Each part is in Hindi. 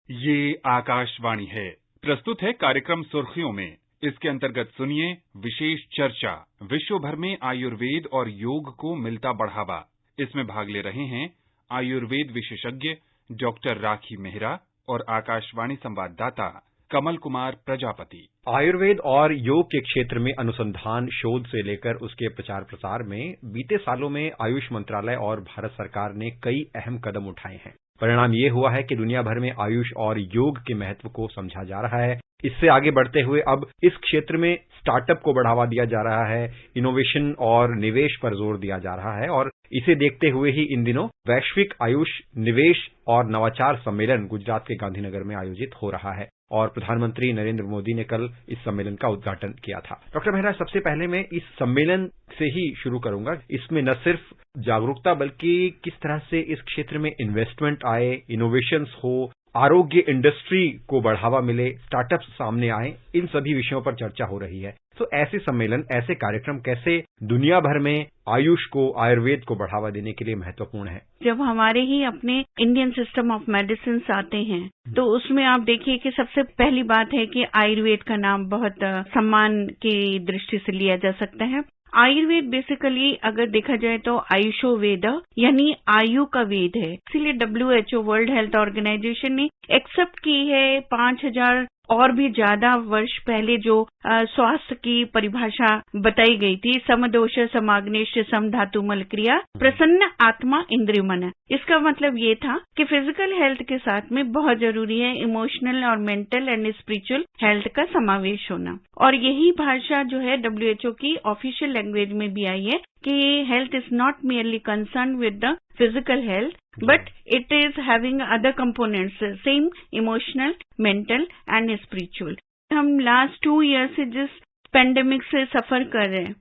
ये आकाशवाणी है। प्रस्तुत है कार्यक्रम सुर्खियों में। इसके अंतर्गत सुनिए विशेष चर्चा, विश्व भर में आयुर्वेद और योग को मिलता बढ़ावा। इसमें भाग ले रहे हैं आयुर्वेद विशेषज्ञ डॉक्टर राखी मेहरा और आकाशवाणी संवाददाता कमल कुमार प्रजापति। आयुर्वेद और योग के क्षेत्र में अनुसंधान, शोध से लेकर उसके प्रचार प्रसार में बीते सालों में आयुष मंत्रालय और भारत सरकार ने कई अहम कदम उठाए हैं। परिणाम ये हुआ है कि दुनिया भर में आयुष और योग के महत्व को समझा जा रहा है। इससे आगे बढ़ते हुए अब इस क्षेत्र में स्टार्टअप को बढ़ावा दिया जा रहा है, इनोवेशन और निवेश पर जोर दिया जा रहा है और इसे देखते हुए ही इन दिनों वैश्विक आयुष निवेश और नवाचार सम्मेलन गुजरात के गांधीनगर में आयोजित हो रहा है और प्रधानमंत्री नरेंद्र मोदी ने कल इस सम्मेलन का उद्घाटन किया था। डॉक्टर मेहरा, सबसे पहले मैं इस सम्मेलन से ही शुरू करूंगा। इसमें न सिर्फ जागरूकता बल्कि किस तरह से इस क्षेत्र में इन्वेस्टमेंट आए, इनोवेशंस हो, आरोग्य इंडस्ट्री को बढ़ावा मिले, स्टार्टअप्स सामने आए, इन सभी विषयों पर चर्चा हो रही है। तो ऐसे सम्मेलन, ऐसे कार्यक्रम कैसे दुनिया भर में आयुष को, आयुर्वेद को बढ़ावा देने के लिए महत्वपूर्ण है? जब हमारे ही अपने इंडियन सिस्टम ऑफ मेडिसिन आते हैं तो उसमें आप देखिए कि सबसे पहली बात है कि आयुर्वेद का नाम बहुत सम्मान की दृष्टि से लिया जा सकता है। आयुर्वेद बेसिकली अगर देखा जाए तो आयुषो वेद यानी आयु का वेद है। इसीलिए WHO वर्ल्ड हेल्थ ऑर्गेनाइजेशन ने एक्सेप्ट की है 5000 और भी ज्यादा वर्ष पहले जो स्वास्थ्य की परिभाषा बताई गई थी, समदोष समाग्नेश समधातु मलक्रिया प्रसन्न आत्मा इंद्रिय मन। इसका मतलब ये था कि फिजिकल हेल्थ के साथ में बहुत जरूरी है इमोशनल और मेंटल एंड स्पिरिचुअल हेल्थ का समावेश होना। और यही भाषा जो है WHO की ऑफिशियल लैंग्वेज में भी आई है कि health is not merely concern with the physical health but it is having other components, same emotional, mental and spiritual. हम last 2 years से जिस पेंडेमिक से सफर कर रहे हैं,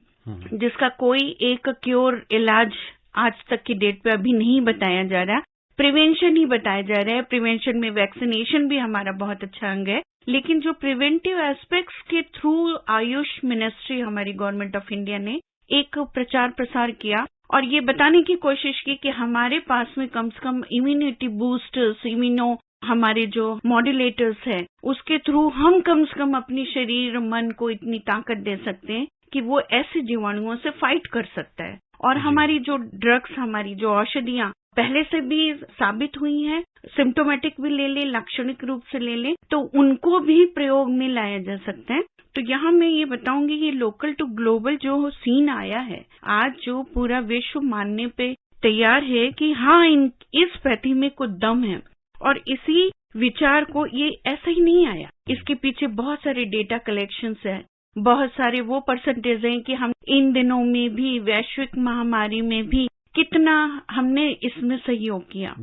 जिसका कोई एक क्योर इलाज आज तक की डेट पे अभी नहीं बताया जा रहा, प्रिवेंशन ही बताया जा रहा है। प्रिवेंशन में वैक्सीनेशन भी हमारा बहुत अच्छा अंग है, लेकिन जो प्रिवेंटिव एस्पेक्ट्स के थ्रू आयुष मिनिस्ट्री हमारी गवर्नमेंट ऑफ इंडिया ने एक प्रचार प्रसार किया और ये बताने की कोशिश की कि हमारे पास में कम से कम इम्यूनिटी बूस्टर्स, इम्यूनो हमारे जो मॉड्यूलेटर्स है, उसके थ्रू हम कम से कम अपनी शरीर मन को इतनी ताकत दे सकते हैं कि वो ऐसे जीवाणुओं से फाइट कर सकता है। और हमारी जो ड्रग्स, हमारी जो औषधियां पहले से भी साबित हुई हैं, सिम्टोमेटिक भी ले लें, लाक्षणिक रूप से ले लें, तो उनको भी प्रयोग में लाया जा सकता है। तो यहाँ मैं ये बताऊंगी ये लोकल टू ग्लोबल जो सीन आया है, आज जो पूरा विश्व मानने पे तैयार है कि हाँ इस प्रति में कुछ दम है और इसी विचार को ये ऐसा ही नहीं आया। इसके पीछे बहुत सारे डेटा कलेक्शंस है, बहुत सारे वो परसेंटेज हैं कि हम इन दिनों में भी वैश्विक महामारी में भी कितना हमने इसमें सहयोग किया।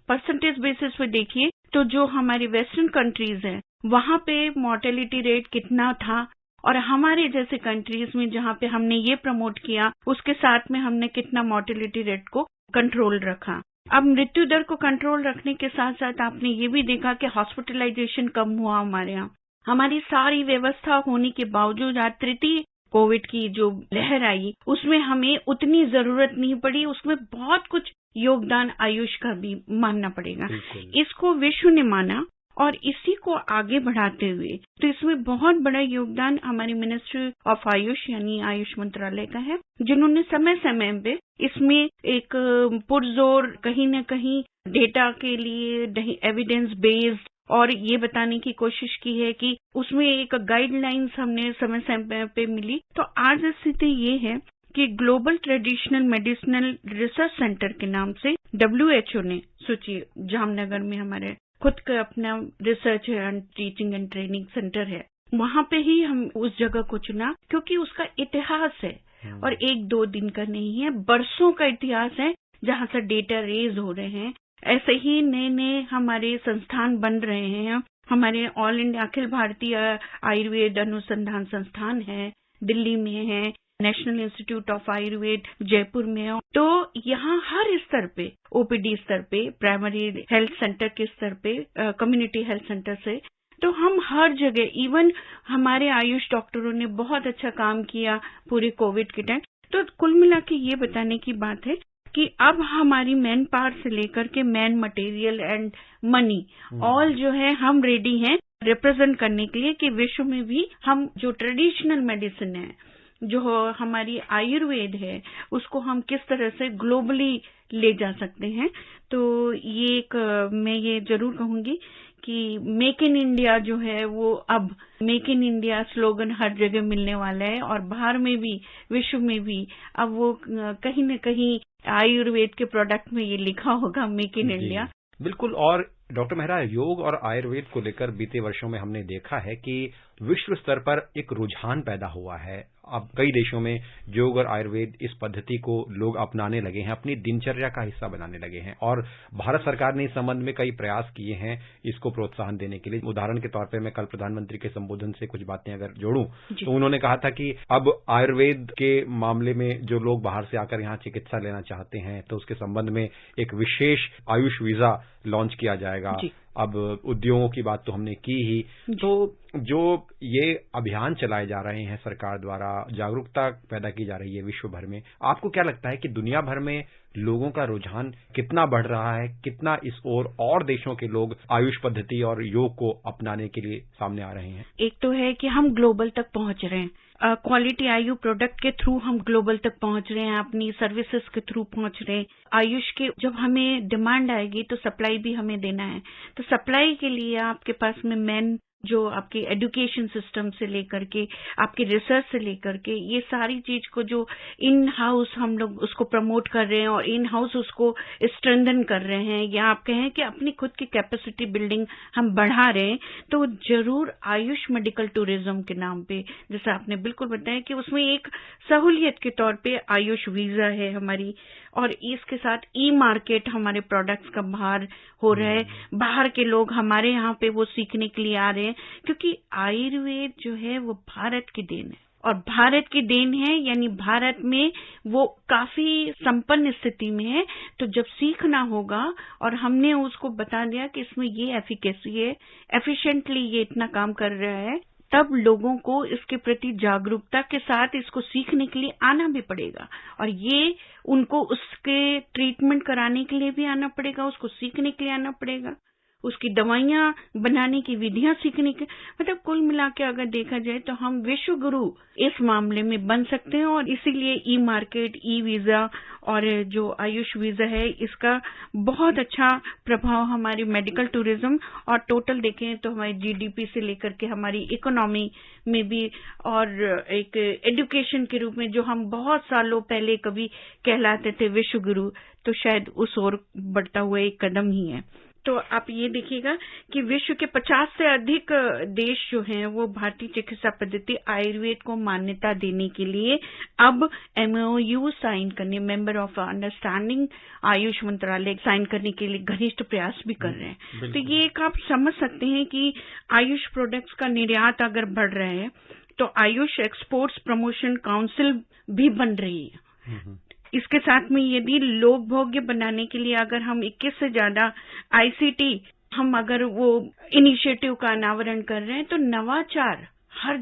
परसेंटेज बेसिस पे देखिए तो जो हमारी वेस्टर्न कंट्रीज हैं वहां पे मोर्टेलिटी रेट कितना था और हमारे जैसे कंट्रीज में जहां पे हमने ये प्रमोट किया उसके साथ में हमने कितना मोर्टेलिटी रेट को कंट्रोल रखा। अब मृत्यु दर को कंट्रोल रखने के साथ साथ आपने ये भी देखा कि हॉस्पिटलाइजेशन कम हुआ हमारे यहाँ। हमारी सारी व्यवस्था होने के बावजूद आज तृतीय कोविड की जो लहर आई उसमें हमें उतनी जरूरत नहीं पड़ी, उसमें बहुत कुछ योगदान आयुष का भी मानना पड़ेगा। इसको विश्व ने माना और इसी को आगे बढ़ाते हुए तो इसमें बहुत बड़ा योगदान हमारी मिनिस्ट्री ऑफ आयुष यानी आयुष मंत्रालय का है, जिन्होंने समय समय पे इसमें एक पुरजोर कहीं न कहीं डेटा के लिए एविडेंस बेस्ड और ये बताने की कोशिश की है कि उसमें एक गाइडलाइंस हमने समय समय पे मिली। तो आज स्थिति ये है कि global traditional medicinal research centre के नाम से WHO ने सोचिए जामनगर में हमारे खुद का अपना research and teaching and training centre है, वहां पे ही हम उस जगह को चुना क्योंकि उसका इतिहास है और 1-2 दिन का नहीं है, बरसों का इतिहास है जहां से डेटा रेज हो रहे हैं। ऐसे ही नए नए हमारे संस्थान बन रहे हैं। हमारे ऑल इंडिया अखिल भारतीय आयुर्वेद अनुसंधान संस्थान है, दिल्ली में है, national institute of Ayurveda Jaipur में है। तो यहाँ हर स्तर पे, OPD स्तर पे, प्राइमरी हेल्थ सेंटर के स्तर पे, कम्युनिटी हेल्थ सेंटर से, तो हम हर जगह, इवन हमारे आयुष डॉक्टरों ने बहुत अच्छा काम किया पूरे कोविड के टाइम। तो कुल मिला के ये बताने की बात है कि अब हमारी मैन पावर से लेकर के man material and money all जो है हम रेडी हैं रिप्रेजेंट करने के लिए कि विश्व में भी हम जो ट्रेडिशनल मेडिसिन है, जो हमारी आयुर्वेद है, उसको हम किस तरह से ग्लोबली ले जा सकते हैं। तो ये एक मैं ये जरूर कहूंगी कि मेक इन इंडिया जो है वो अब मेक इन इंडिया स्लोगन हर जगह मिलने वाला है और बाहर में भी विश्व में भी अब वो कहीं न कहीं आयुर्वेद के प्रोडक्ट में ये लिखा होगा मेक इन इंडिया। बिल्कुल। और डॉक्टर मेहरा, योग और आयुर्वेद को लेकर बीते वर्षों में हमने देखा है कि विश्व स्तर पर एक रुझान पैदा हुआ है। अब कई देशों में योग और आयुर्वेद इस पद्धति को लोग अपनाने लगे हैं, अपनी दिनचर्या का हिस्सा बनाने लगे हैं और भारत सरकार ने इस संबंध में कई प्रयास किए हैं इसको प्रोत्साहन देने के लिए। उदाहरण के तौर पे मैं कल प्रधानमंत्री के संबोधन से कुछ बातें अगर जोड़ूं तो उन्होंने कहा था कि अब आयुर्वेद के मामले में जो लोग बाहर से आकर यहाँ चिकित्सा लेना चाहते हैं तो उसके संबंध में एक विशेष आयुष वीजा लॉन्च किया जाएगा। अब उद्योगों की बात तो हमने की ही, तो जो ये अभियान चलाए जा रहे हैं सरकार द्वारा, जागरूकता पैदा की जा रही है विश्व भर में, आपको क्या लगता है कि दुनिया भर में लोगों का रुझान कितना बढ़ रहा है, कितना इस ओर और देशों के लोग आयुष पद्धति और योग को अपनाने के लिए सामने आ रहे हैं? एक तो है कि हम ग्लोबल तक पहुंच रहे हैं, क्वालिटी आयु प्रोडक्ट के थ्रू हम ग्लोबल तक पहुंच रहे हैं, अपनी सर्विसेज के थ्रू पहुंच रहे हैं। आयुष के जब हमें डिमांड आएगी तो सप्लाई भी हमें देना है, तो सप्लाई के लिए आपके पास में मैन जो आपके एजुकेशन सिस्टम से लेकर के आपके रिसर्च से लेकर के ये सारी चीज को जो इन हाउस हम लोग उसको प्रमोट कर रहे हैं और इन हाउस उसको स्ट्रेंथन कर रहे हैं, या आप कहें कि अपनी खुद की कैपेसिटी बिल्डिंग हम बढ़ा रहे हैं, तो जरूर आयुष मेडिकल टूरिज्म के नाम पे, जैसा आपने बिल्कुल बताया कि उसमें एक सहूलियत के तौर पे आयुष वीजा है हमारी, और इसके साथ ई मार्केट हमारे प्रोडक्ट्स का बाहर हो रहा है, बाहर के लोग हमारे यहाँ पे वो सीखने के लिए आ रहे हैं, क्योंकि आयुर्वेद जो है वो भारत की देन है और भारत की देन है, यानी भारत में वो काफी संपन्न स्थिति में है। तो जब सीखना होगा और हमने उसको बता दिया कि इसमें ये एफिकेसी है, एफिशिएंटली ये इतना काम कर रहा है, तब लोगों को इसके प्रति जागरूकता के साथ इसको सीखने के लिए आना भी पड़ेगा और ये उनको उसके ट्रीटमेंट कराने के लिए भी आना पड़ेगा, उसको सीखने के लिए आना पड़ेगा, उसकी दवाइयां बनाने की विधियां सीखने के, मतलब कुल मिला के अगर देखा जाए तो हम विश्व गुरु इस मामले में बन सकते हैं। और इसीलिए ई मार्केट, ई वीजा और जो आयुष वीजा है, इसका बहुत अच्छा प्रभाव हमारी मेडिकल टूरिज्म और टोटल देखें तो हमारी जीडीपी से लेकर के हमारी इकोनॉमी में भी, और एक एजुकेशन के रूप में जो हम बहुत सालों पहले कभी कहलाते थे विश्व गुरु, तो शायद उस ओर बढ़ता हुआ एक कदम ही है। तो आप ये देखिएगा कि विश्व के 50 से अधिक देश जो हैं वो भारतीय चिकित्सा पद्धति आयुर्वेद को मान्यता देने के लिए अब MOU साइन करने, मेंबर ऑफ अंडरस्टैंडिंग आयुष मंत्रालय साइन करने के लिए घनिष्ठ प्रयास भी कर रहे हैं। तो ये एक आप समझ सकते हैं कि आयुष प्रोडक्ट्स का निर्यात अगर बढ़ रहा है तो आयुष एक्सपोर्ट्स प्रमोशन काउंसिल भी बन रही है। इसके साथ में यदि लोक भोग्य बनाने के लिए अगर हम 21 से ज्यादा ICT हम अगर वो इनिशिएटिव का अनावरण कर रहे हैं, तो नवाचार हर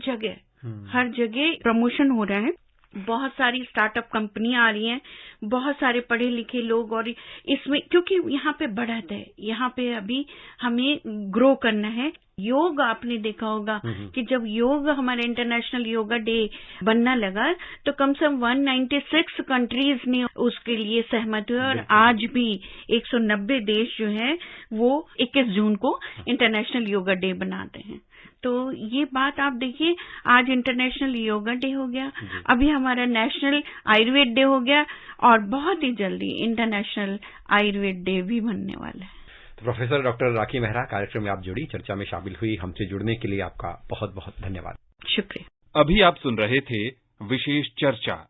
जगह प्रमोशन हो रहा है। बहुत सारी स्टार्टअप कंपनियां आ रही हैं, बहुत सारे पढ़े लिखे लोग, और इसमें क्योंकि यहाँ पे बढ़त है, यहाँ पे अभी हमें ग्रो करना है। योग आपने देखा होगा कि जब योग हमारे इंटरनेशनल योगा डे बनना लगा तो कम से कम 196 कंट्रीज ने उसके लिए सहमत हुए और आज भी 190 देश जो है वो 21 जून को इंटरनेशनल योगा डे बनाते हैं। तो ये बात आप देखिए, आज इंटरनेशनल योगा डे हो गया, अभी हमारा नेशनल आयुर्वेद डे हो गया और बहुत ही जल्दी इंटरनेशनल आयुर्वेद डे भी बनने वाला है। तो प्रोफेसर डॉक्टर राखी मेहरा, कार्यक्रम में आप जुड़ी, चर्चा में शामिल हुई, हमसे जुड़ने के लिए आपका बहुत बहुत धन्यवाद। शुक्रिया। अभी आप सुन रहे थे विशेष चर्चा।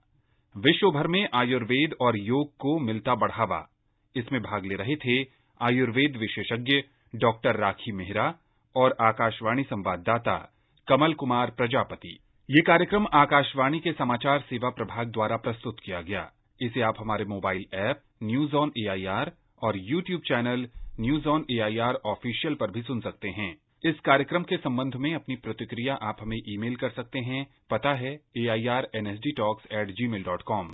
विश्व भर में आयुर्वेद और योग को मिलता बढ़ावा, इसमें भाग ले रहे थे आयुर्वेद विशेषज्ञ डॉक्टर राखी मेहरा और आकाशवाणी संवाददाता कमल कुमार प्रजापति। ये कार्यक्रम आकाशवाणी के समाचार सेवा प्रभाग द्वारा प्रस्तुत किया गया। इसे आप हमारे mobile app news on AIR और YouTube channel news on AIR official पर भी सुन सकते हैं। इस कार्यक्रम के संबंध में अपनी प्रतिक्रिया आप हमें ईमेल कर सकते हैं। पता है AIRNSDtalks@gmail.com।